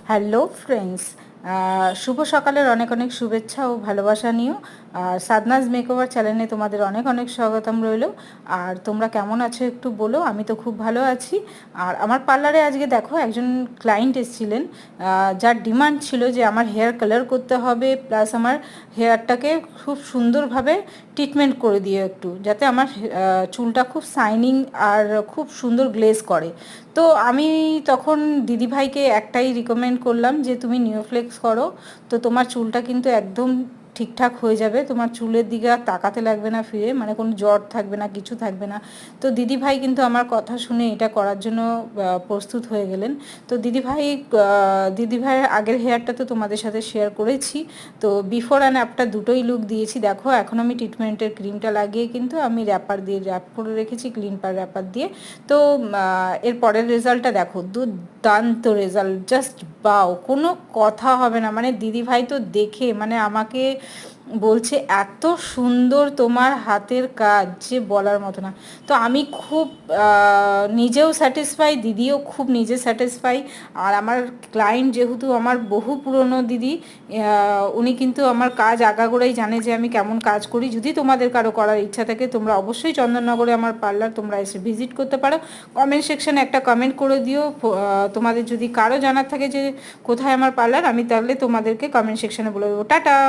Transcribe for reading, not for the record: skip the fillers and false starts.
Hello friends, শুভ সকালের অনেক অনেক শুভেচ্ছা ও ভালোবাসা নিও। আর সাধনাজ মেকওভার চ্যানেলে তোমাদের অনেক অনেক স্বাগতম রইল। আর তোমরা কেমন আছো একটু বলো। আমি তো খুব ভালো আছি। আর আমার পার্লারে আজকে দেখো একজন ক্লায়েন্ট এসেছিলেন, যার ডিমান্ড ছিল যে আমার হেয়ার কালার করতে হবে, প্লাস আমার হেয়ারটাকে খুব সুন্দরভাবে ট্রিটমেন্ট করে দিও একটু, যাতে আমার চুলটা খুব শাইনিং আর খুব সুন্দর গ্লেজ করে। তো আমি তখন দিদিভাইকে একটাই রিকমেন্ড করলাম যে তুমি নিওফ্লেক্স করো, তো তোমার চুলটা কিন্তু একদম ঠিকঠাক হয়ে যাবে, তোমার চুলের দিকে আর তাকাতে লাগবে না ফিরে, মানে কোনো জট থাকবে না, কিছু থাকবে না। তো দিদিভাই কিন্তু আমার কথা শুনে এটা করার জন্য প্রস্তুত হয়ে গেলেন। তো দিদিভাইয়ের আগের হেয়ারটা তো তোমাদের সাথে শেয়ার করেছি। তো বিফোর অ্যান্ড আফটার দুটোই লুক দিয়েছি। দেখো এখন আমি ট্রিটমেন্টের ক্রিমটা লাগিয়ে কিন্তু আমি র্যাপার দিয়ে র্যাপ করে রেখেছি, ক্লিনপার র্যাপার দিয়ে। তো এর পরের রেজাল্টটা দেখো, দুর্দান্ত রেজাল্ট, জাস্ট বাও, কোনো কথা হবে না। মানে দিদিভাই তো দেখে মানে আমাকে বলছে এত সুন্দর তোমার হাতের কাজ যে বলার মতো না। তো আমি খুব নিজেও স্যাটিসফাই, দিদিও খুব নিজে স্যাটিসফাই। আর আমার ক্লায়েন্ট যেহেতু আমার বহু পুরনো দিদি, উনি কিন্তু আমার কাজ আগাগোড়াই জানে যে আমি কেমন কাজ করি। যদি তোমাদের কারো করার ইচ্ছা থাকে তোমরা অবশ্যই চন্দননগরে আমার পার্লার তোমরা এসে ভিজিট করতে পারো। কমেন্ট সেকশানে একটা কমেন্ট করে দিও। তোমাদের যদি কারো জানার থাকে যে কোথায় আমার পার্লার, আমি তাহলে তোমাদেরকে কমেন্ট সেকশানে বলে দেবো। টাটা।